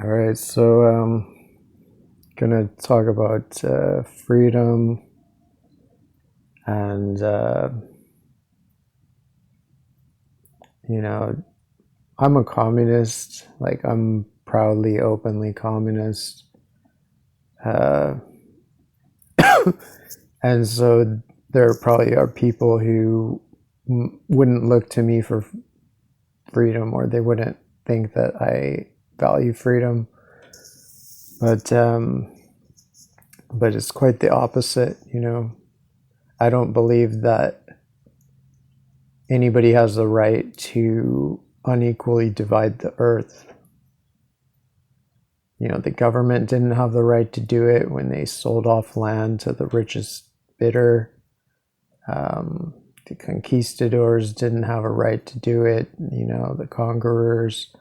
All right, so gonna talk about freedom and you know, I'm a communist. Like I'm proudly, openly communist, uh, and so there probably are people who wouldn't look to me for freedom, or they wouldn't think that I value freedom. But but it's quite the opposite. I don't believe that anybody has the right to unequally divide the earth. The government didn't have the right to do it when they sold off land to the richest bidder. The conquistadors didn't have a right to do it. The conquerors,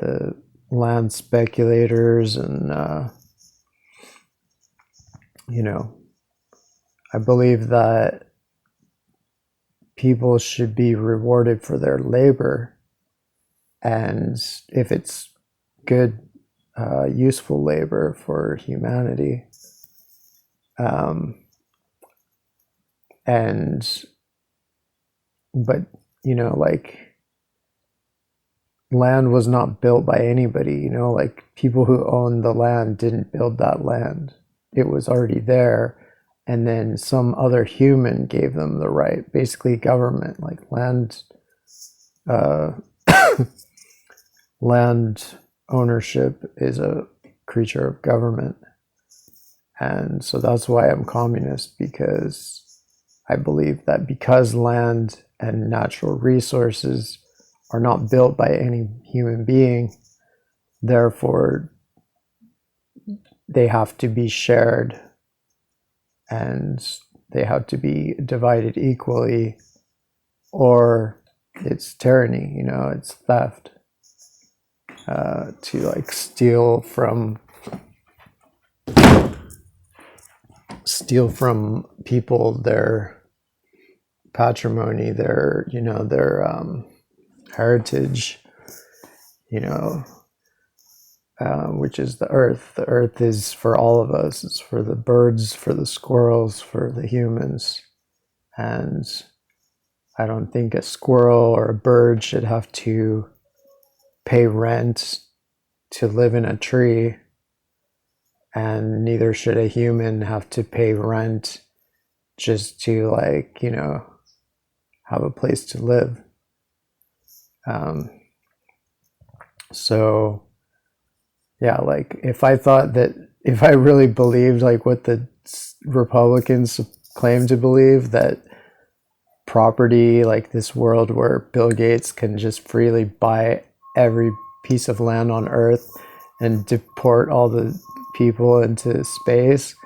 the land speculators, and I believe that people should be rewarded for their labor, and if it's good, useful labor for humanity. And but like, land was not built by anybody. Like, people who owned the land didn't build that land. It was already there, and then some other human gave them the right. Basically, government, like land, uh, land ownership is a creature of government. And so that's why I'm communist, because I believe that because land and natural resources are not built by any human being, therefore they have to be shared, and they have to be divided equally, or it's tyranny, it's theft. To like steal from people their patrimony, their heritage, you know, which is the earth. The earth is for all of us. It's for the birds, for the squirrels, for the humans. And I don't think a squirrel or a bird should have to pay rent to live in a tree, and neither should a human have to pay rent just to, like, have a place to live. So yeah, like, if I really believed like what the Republicans claim to believe, that property, like this world where Bill Gates can just freely buy every piece of land on earth and deport all the people into space,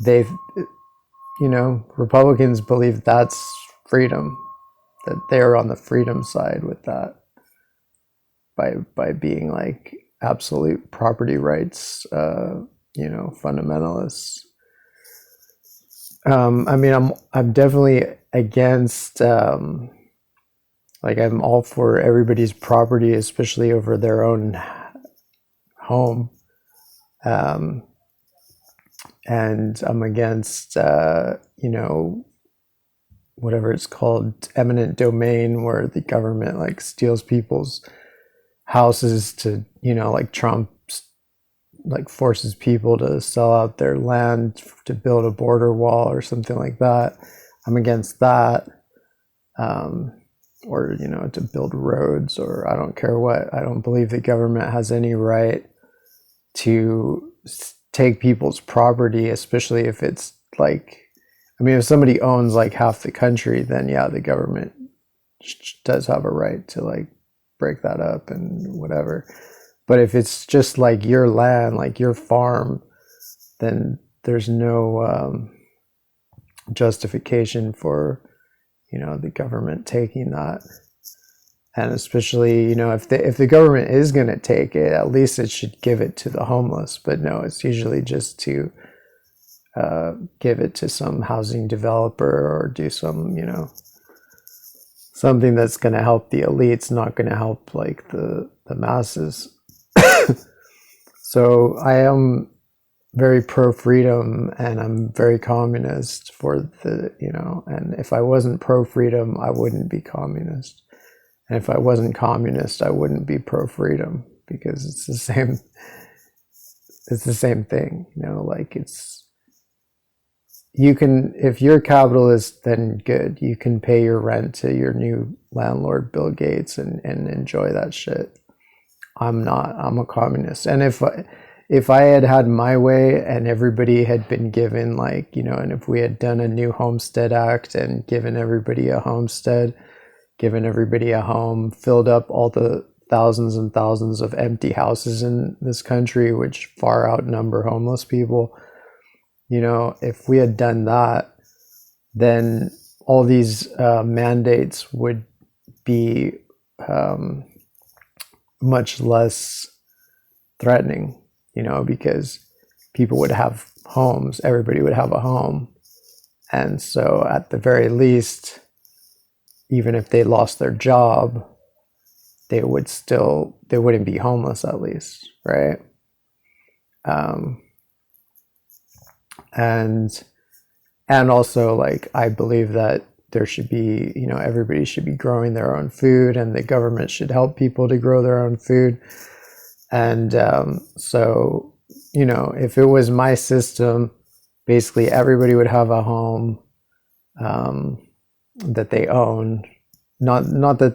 they've Republicans believe that's freedom, that they're on the freedom side with that, by being like absolute property rights, fundamentalists. I mean, I'm definitely against, like, I'm all for everybody's property, especially over their own home. And I'm against, whatever it's called, eminent domain, where the government like steals people's houses to, like Trump like forces people to sell out their land to build a border wall or something like that. I'm against that. Or, to build roads, or I don't care what. I don't believe the government has any right to take people's property, especially if it's like, I mean, if somebody owns like half the country, then yeah, the government does have a right to like break that up and whatever. But if it's just like your land, like your farm, then there's no justification for, the government taking that. And especially, if the government is going to take it, at least it should give it to the homeless. But no, it's usually just to give it to some housing developer, or do some, something that's going to help the elites, not going to help like the masses. So I am very pro freedom, and I'm very communist for the, and if I wasn't pro freedom, I wouldn't be communist. And if I wasn't communist, I wouldn't be pro freedom, because it's the same thing, like you can, if you're a capitalist, then good. You can pay your rent to your new landlord, Bill Gates, and enjoy that shit. I'm not. I'm a communist. And if I had my way and everybody had been given, like, and if we had done a new Homestead Act and given everybody a homestead, given everybody a home, filled up all the thousands and thousands of empty houses in this country, which far outnumber homeless people, if we had done that, then all these mandates would be much less threatening, because people would have homes, everybody would have a home. And so at the very least, even if they lost their job, they wouldn't be homeless, at least, right? And also, like, I believe that there should be, everybody should be growing their own food, and the government should help people to grow their own food. And so, if it was my system, basically everybody would have a home that they own, not that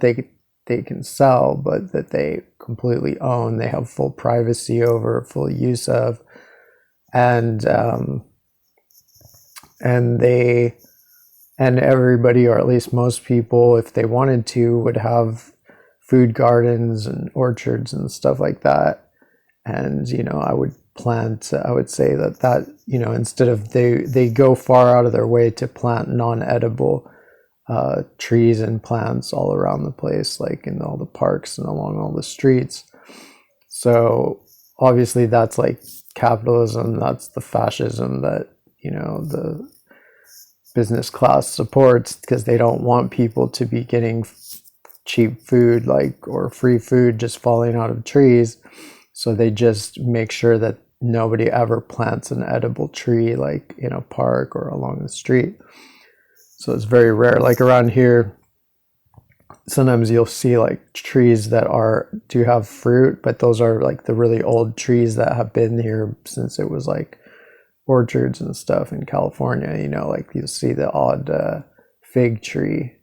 they can sell, but that they completely own, they have full privacy over, full use of, and everybody, or at least most people, if they wanted to, would have food gardens and orchards and stuff like that. And I would say that instead of, they go far out of their way to plant non-edible trees and plants all around the place, like in all the parks and along all the streets. So obviously that's like capitalism, that's the fascism that the business class supports, because they don't want people to be getting cheap food, like, or free food just falling out of trees. So they just make sure that nobody ever plants an edible tree, like in a park or along the street. So it's very rare. Like around here, sometimes you'll see like trees that do have fruit, but those are like the really old trees that have been here since it was like orchards and stuff in California. Like you'll see the odd fig tree,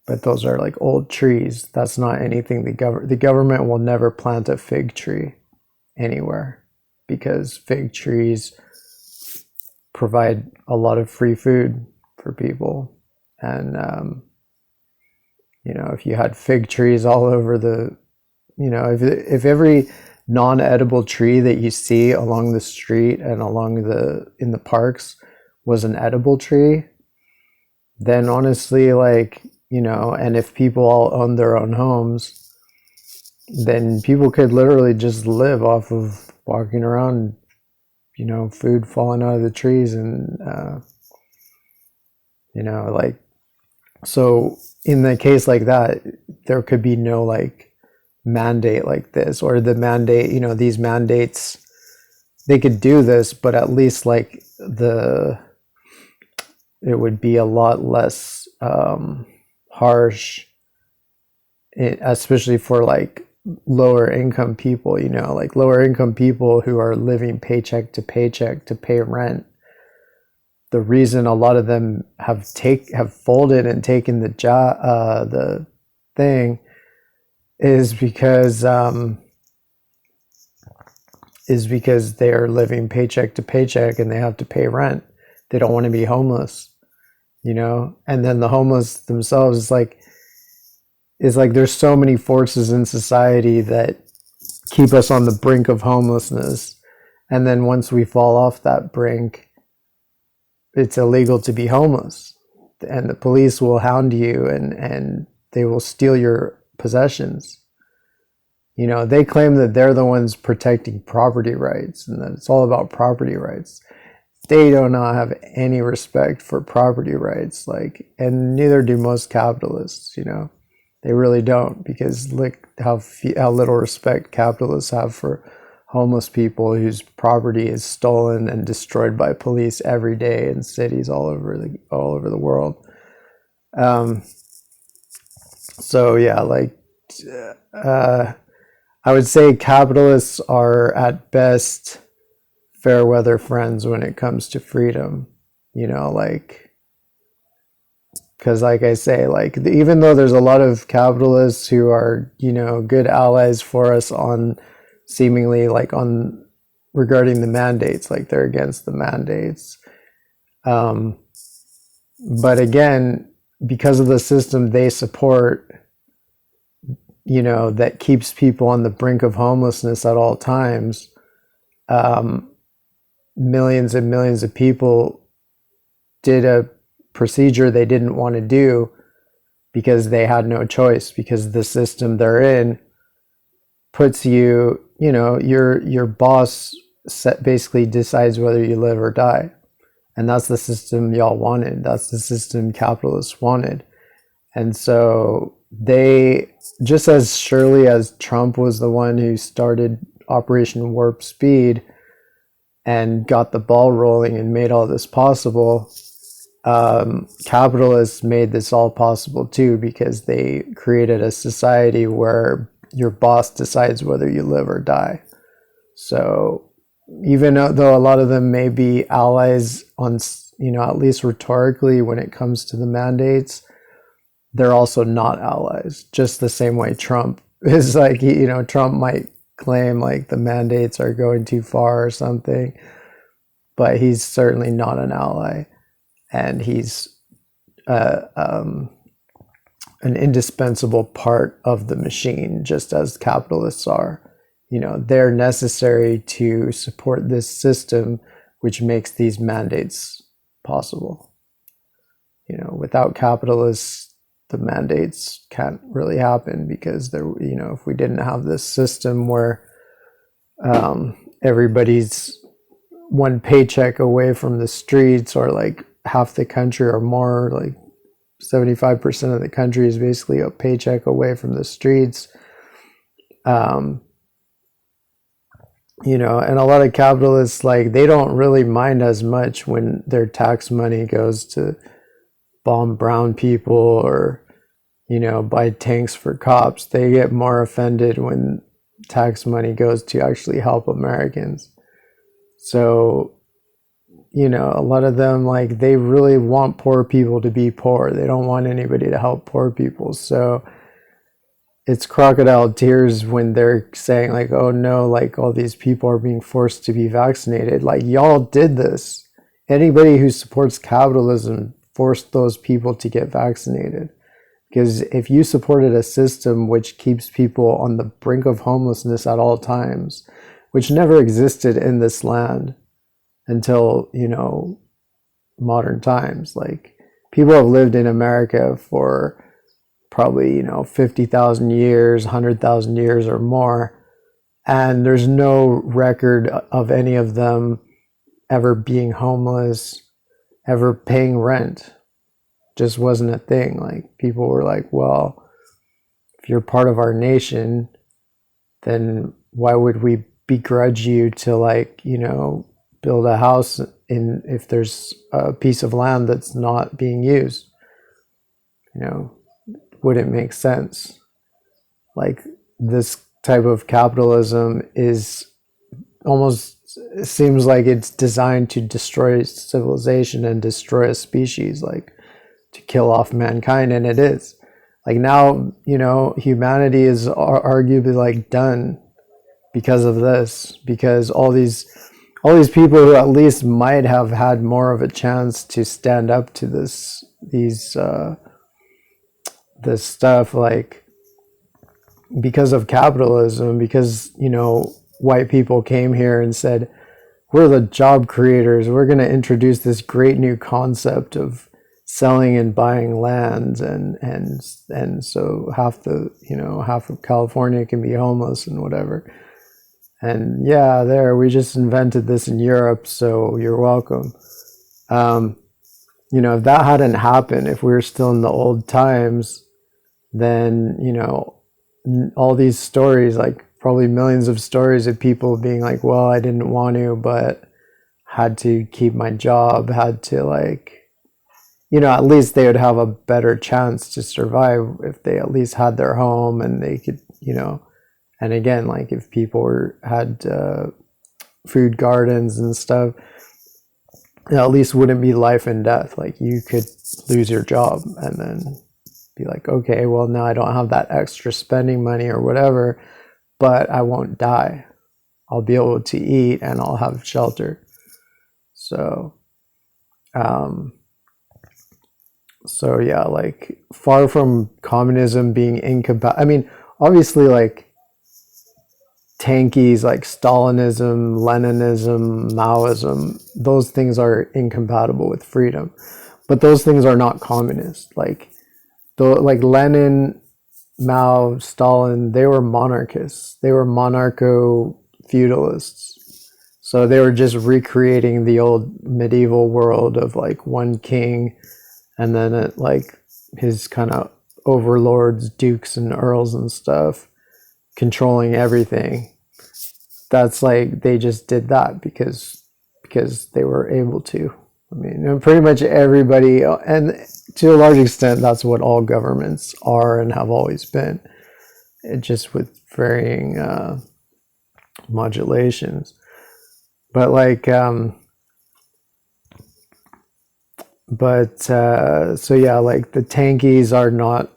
but those are like old trees. That's not anything the government will never plant a fig tree anywhere, because fig trees provide a lot of free food for people. And if you had fig trees all over the, if every non-edible tree that you see along the street and in the parks was an edible tree, then honestly, like, and if people all own their own homes, then people could literally just live off of walking around, food falling out of the trees. And like, so in the case like that, there could be no like mandate like this, or the mandate, these mandates, they could do this, but at least like it would be a lot less harsh, especially for like lower income people, like lower income people who are living paycheck to paycheck to pay rent. The reason a lot of them have folded and taken the thing is because they are living paycheck to paycheck and they have to pay rent. They don't want to be homeless, and then the homeless themselves is like there's so many forces in society that keep us on the brink of homelessness, and then once we fall off that brink, it's illegal to be homeless, and the police will hound you, and they will steal your possessions. They claim that they're the ones protecting property rights and that it's all about property rights. They do not have any respect for property rights, like, and neither do most capitalists. They really don't, because look how little respect capitalists have for homeless people whose property is stolen and destroyed by police every day in cities all over the world. So yeah, like I would say capitalists are at best fair weather friends when it comes to freedom, like, because like I say, like, even though there's a lot of capitalists who are, good allies for us on seemingly like on regarding the mandates, like they're against the mandates. But again, because of the system they support, that keeps people on the brink of homelessness at all times, millions and millions of people did a procedure they didn't want to do because they had no choice, because the system they're in puts you, your boss basically decides whether you live or die. And that's the system y'all wanted. That's the system capitalists wanted. And so they, just as surely as Trump was the one who started Operation Warp Speed and got the ball rolling and made all this possible, capitalists made this all possible too, because they created a society where your boss decides whether you live or die. So even though a lot of them may be allies on, at least rhetorically when it comes to the mandates, they're also not allies. Just the same way Trump is like, Trump might claim like the mandates are going too far or something, but he's certainly not an ally. And he's an indispensable part of the machine, just as capitalists are. They're necessary to support this system, which makes these mandates possible. Without capitalists, the mandates can't really happen, because if we didn't have this system where everybody's one paycheck away from the streets, or like half the country or more, like 75% of the country is basically a paycheck away from the streets. And a lot of capitalists, like, they don't really mind as much when their tax money goes to bomb brown people or, buy tanks for cops. They get more offended when tax money goes to actually help Americans. So, a lot of them, like, they really want poor people to be poor. They don't want anybody to help poor people. So it's crocodile tears when they're saying like, oh no, like all these people are being forced to be vaccinated. Like, y'all did this. Anybody who supports capitalism forced those people to get vaccinated. Because if you supported a system which keeps people on the brink of homelessness at all times, which never existed in this land until, modern times, like, people have lived in America for probably 50,000 years, 100,000 years or more, and there's no record of any of them ever being homeless, ever paying rent. Just wasn't a thing. Like, people were like, well, if you're part of our nation, then why would we begrudge you to, like, build a house in if there's a piece of land that's not being used? Wouldn't make sense. Like, this type of capitalism is almost, it seems like it's designed to destroy civilization and destroy a species, like to kill off mankind. And it is. Like, now, humanity is arguably like done because of this, because all these people who at least might have had more of a chance to stand up to this stuff, like, because of capitalism, because white people came here and said, we're the job creators, we're going to introduce this great new concept of selling and buying lands, and so half of California can be homeless and whatever. And yeah, we just invented this in Europe, so you're welcome. If that hadn't happened, if we were still in the old times, then all these stories, like, probably millions of stories of people being like, well, I didn't want to, but had to keep my job, had to like, you know, at least they would have a better chance to survive if they at least had their home and they could, you know, and again, like if people had food gardens and stuff, it at least wouldn't be life and death. Like you could lose your job and then be like, okay, well now I don't have that extra spending money or whatever, but I won't die. I'll be able to eat and I'll have shelter. So, so yeah, like far from communism being incompatible. I mean, obviously like tankies like Stalinism, Leninism, Maoism, those things are incompatible with freedom. But those things are not communist. Like Lenin, Mao, Stalin, they were monarchists. They were monarcho-feudalists. So they were just recreating the old medieval world of like one king and then it, like his kind of overlords, dukes and earls and stuff, controlling everything. That's like they just did that because they were able to. I mean, pretty much everybody, and to a large extent, that's what all governments are and have always been. It just with varying modulations. But like, so yeah, like the tankies are not.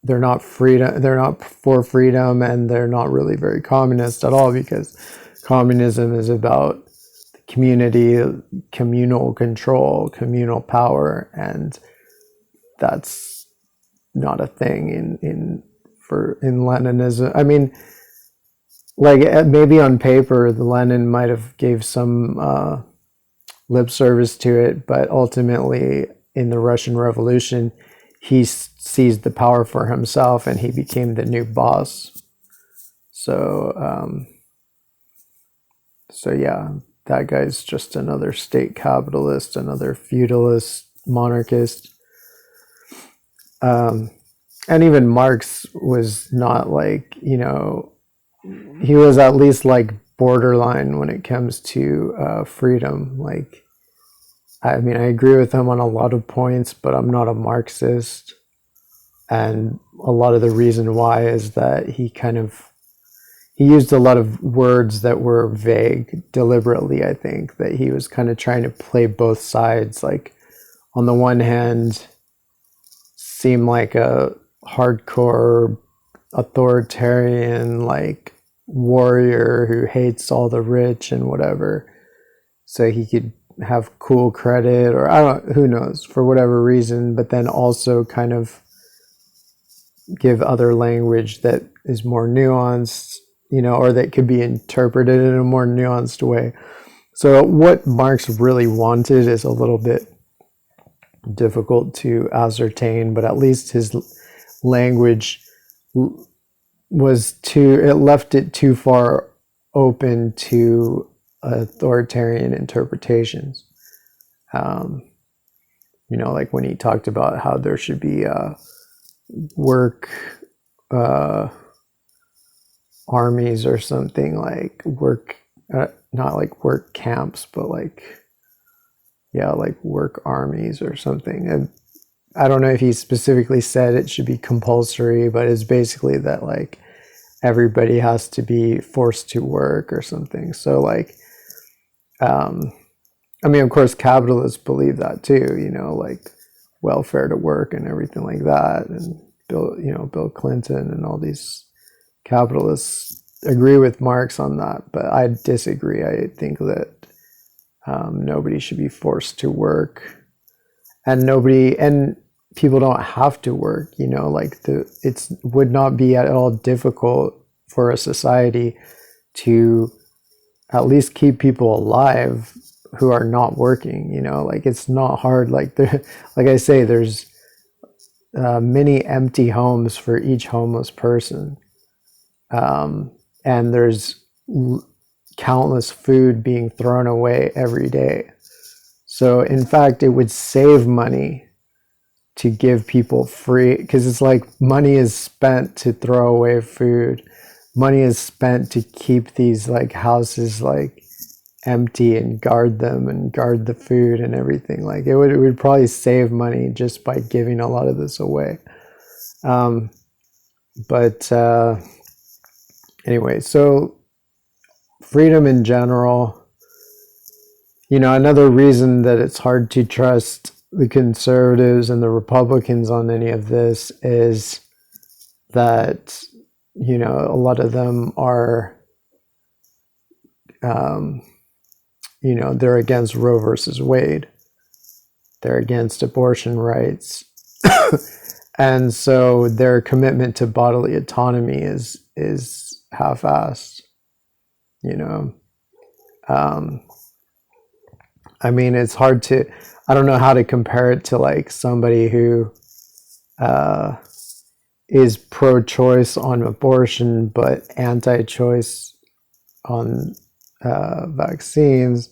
They're not freedom. They're not for freedom, and they're not really very communist at all because communism is about community, communal control, communal power, and that's not a thing in Leninism. I mean, like maybe on paper, the Lenin might have gave some lip service to it, but ultimately in the Russian Revolution, he seized the power for himself and he became the new boss. So, so yeah, that guy's just another state capitalist, another feudalist, monarchist. And even Marx was not like, you know, he was at least like borderline when it comes to freedom. Like, I mean, I agree with him on a lot of points, but I'm not a Marxist. And a lot of the reason why is that he used a lot of words that were vague deliberately. I think that he was kind of trying to play both sides. Like on the one hand, seem like a hardcore authoritarian, like warrior who hates all the rich and whatever. So he could have cool credit or who knows, for whatever reason, but then also kind of give other language that is more nuanced, you know, or that could be interpreted in a more nuanced way. So what Marx really wanted is a little bit difficult to ascertain, but at least his language it left it too far open to authoritarian interpretations. You know, like when he talked about how there should be work armies or something, like work, not like work camps, but like, yeah, like work armies or something. And I don't know if he specifically said it should be compulsory, but it's basically that like everybody has to be forced to work or something. So like, I mean, of course, capitalists believe that too, you know, like welfare to work and everything like that. And Bill Clinton and all these capitalists agree with Marx on that, but I disagree. I think that nobody should be forced to work, and people don't have to work. You know, like it would not be at all difficult for a society to at least keep people alive who are not working. You know, like it's not hard. Like like I say, there's many empty homes for each homeless person. And there's countless food being thrown away every day. So in fact, it would save money to give people free, because it's like money is spent to throw away food. money is spent to keep these like houses like empty and guard them and guard the food and everything. Like it would probably save money just by giving a lot of this away. But anyway, so freedom in general, you know, another reason that it's hard to trust the conservatives and the Republicans on any of this is that, you know, a lot of them are, you know, they're against Roe versus Wade. They're against abortion rights. And so their commitment to bodily autonomy is half-assed, you know. I mean, it's hard to, I don't know how to compare it to like somebody who is pro-choice on abortion but anti-choice on vaccines.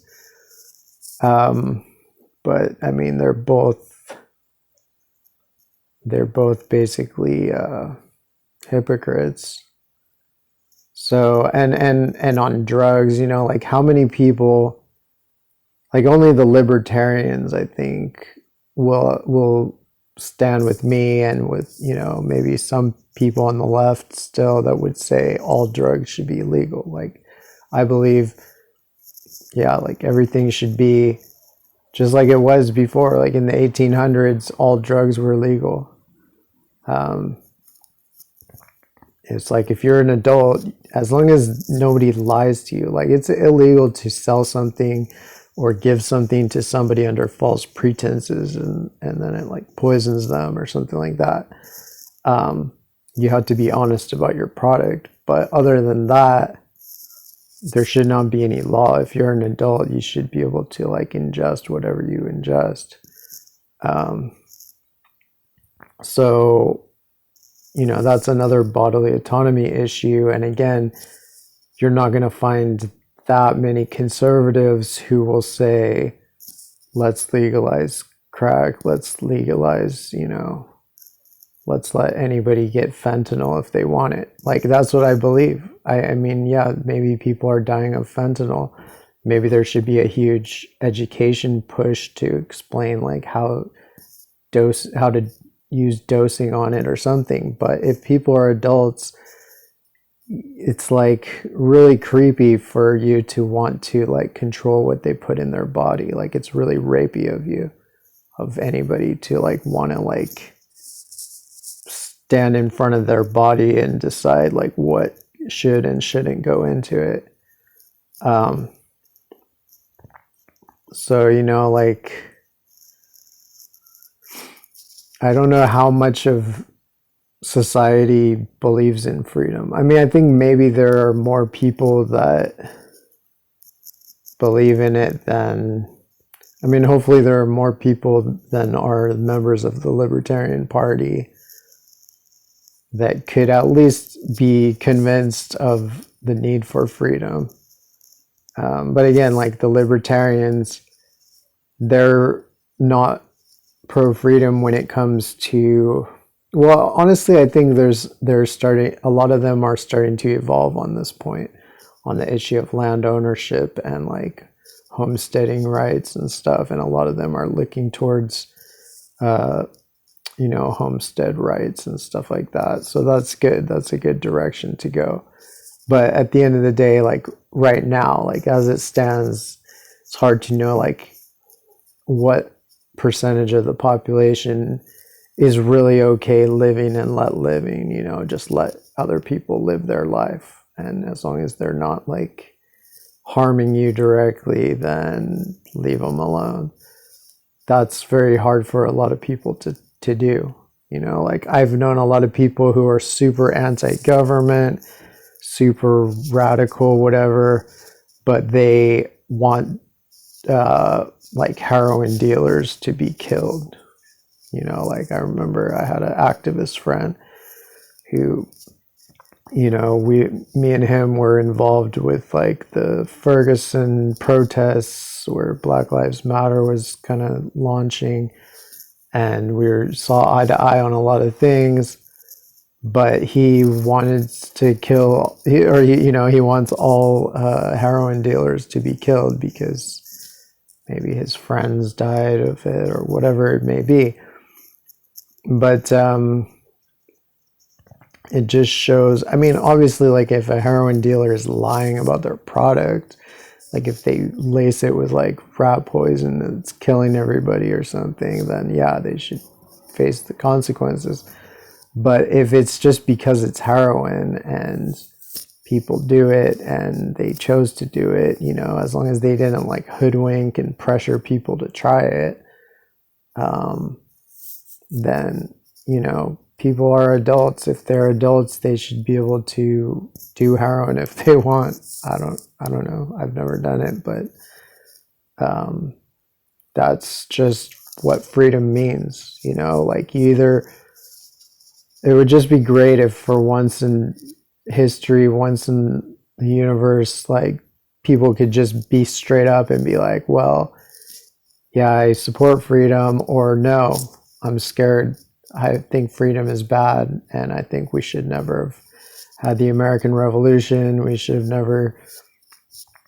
But I mean, they're both basically hypocrites. So and on drugs, you know, like how many people, like only the libertarians, I think, will stand with me and with, you know, maybe some people on the left still that would say all drugs should be illegal. Like I believe, yeah, like everything should be just like it was before. Like in the 1800s, all drugs were legal. It's like if you're an adult, as long as nobody lies to you, like it's illegal to sell something or give something to somebody under false pretenses and then it like poisons them or something like that. You have to be honest about your product. But other than that, there should not be any law. If you're an adult, you should be able to like ingest whatever you ingest. So, you know, that's another bodily autonomy issue. And again, you're not going to find that many conservatives who will say, let's legalize crack, let's legalize, you know, let's let anybody get fentanyl if they want it. Like, that's what I believe. I mean, yeah, maybe people are dying of fentanyl. Maybe there should be a huge education push to explain like how to use dosing on it or something. But if people are adults, it's like really creepy for you to want to like control what they put in their body. Like it's really rapey of you, of anybody to like want to like stand in front of their body and decide like what should and shouldn't go into it. So, you know, like, I don't know how much of society believes in freedom. I mean, I think maybe there are more people that believe in it than, I mean, hopefully there are more people than are members of the Libertarian Party that could at least be convinced of the need for freedom. But again, like the Libertarians, they're not pro-freedom when it comes to, well, honestly, I think they're starting, a lot of them are starting to evolve on this point, on the issue of land ownership and like homesteading rights and stuff. And a lot of them are looking towards, you know, homestead rights and stuff like that. So that's good. That's a good direction to go. But at the end of the day, like right now, like as it stands, it's hard to know like what percentage of the population is really okay living and let living, you know, just let other people live their life. And as long as they're not like harming you directly, then leave them alone. That's very hard for a lot of people to do. You know, like I've known a lot of people who are super anti-government, super radical, whatever, but they want like heroin dealers to be killed. You know, like I remember I had an activist friend who, you know, me and him were involved with like the Ferguson protests where Black Lives Matter was kind of launching, and we saw eye to eye on a lot of things. but he wanted to kill, he wants all heroin dealers to be killed because maybe his friends died of it or whatever it may be. But it just shows, I mean, obviously, like if a heroin dealer is lying about their product, like if they lace it with like rat poison and it's killing everybody or something, then yeah, they should face the consequences. But if it's just because it's heroin and people do it and they chose to do it, as long as they didn't like hoodwink and pressure people to try it, then, people are adults. If they're adults, they should be able to do heroin if they want. I don't know. I've never done it, but that's just what freedom means, like it would just be great if for once in history, once in the universe, like people could just be straight up and be like, well, yeah, I support freedom, or no, I'm scared. I think freedom is bad, and I think we should never have had the American Revolution. We should have never,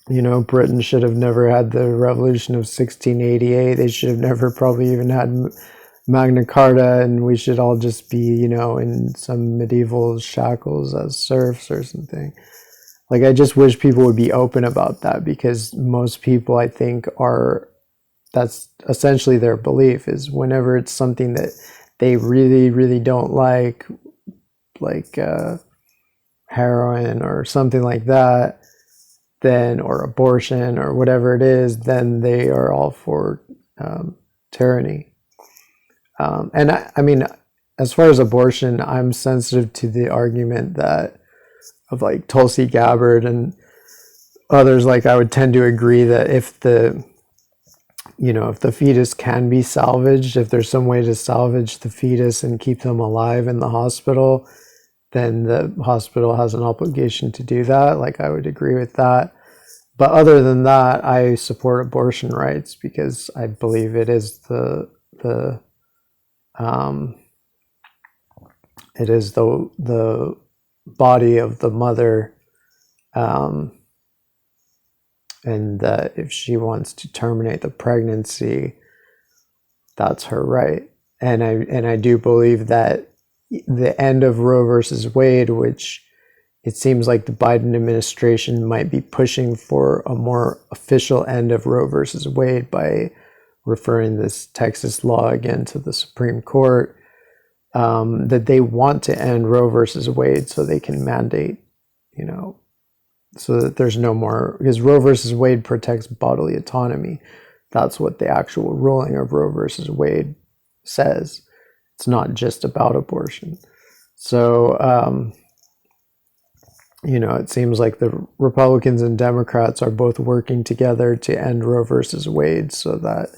Britain should have never had the Revolution of 1688. They should have never probably even had Magna Carta, and we should all just be, in some medieval shackles as serfs or something. Like, I just wish people would be open about that, because most people, I think, that's essentially their belief, is whenever it's something that they really, really don't like heroin or something like that, then, or abortion or whatever it is, then they are all for tyranny. And I mean, as far as abortion, I'm sensitive to the argument of like Tulsi Gabbard and others. Like, I would tend to agree that if the fetus can be salvaged, if there's some way to salvage the fetus and keep them alive in the hospital, then the hospital has an obligation to do that. Like, I would agree with that. But other than that, I support abortion rights, because I believe it is the body of the mother, and that if she wants to terminate the pregnancy, that's her right. And I do believe that the end of Roe versus Wade, which it seems like the Biden administration might be pushing for a more official end of Roe versus Wade by referring this Texas law again to the Supreme Court, that they want to end Roe versus Wade so they can mandate, so that there's no more, because Roe versus Wade protects bodily autonomy. That's what the actual ruling of Roe versus Wade says. It's not just about abortion. So, it seems like the Republicans and Democrats are both working together to end Roe versus Wade so that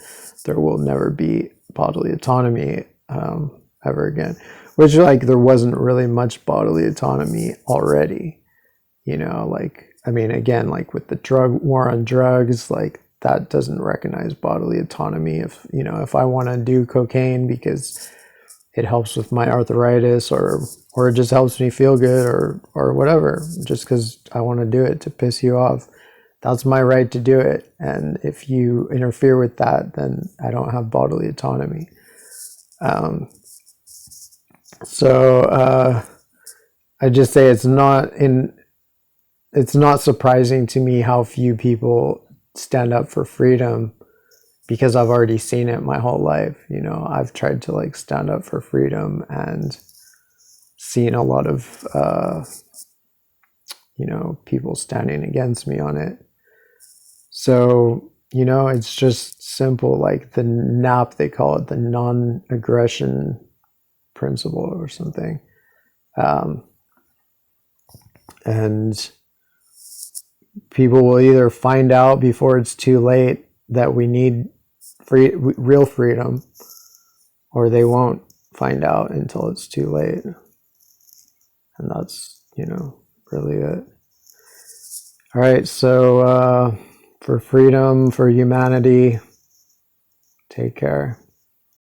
there will never be bodily autonomy ever again. Which, like, there wasn't really much bodily autonomy already. I mean, again, like with the drug war on drugs, like that doesn't recognize bodily autonomy. If I want to do cocaine because it helps with my arthritis, or it just helps me feel good, or whatever, just because I want to do it to piss you off, that's my right to do it. And if you interfere with that, then I don't have bodily autonomy. So I just say it's not surprising to me how few people stand up for freedom, because I've already seen it my whole life. I've tried to like stand up for freedom and seen a lot of people standing against me on it. So it's just simple, like the NAP, they call it the non-aggression principle or something, and people will either find out before it's too late that we need real freedom, or they won't find out until it's too late. And that's, really it. All right, so for freedom, for humanity, take care.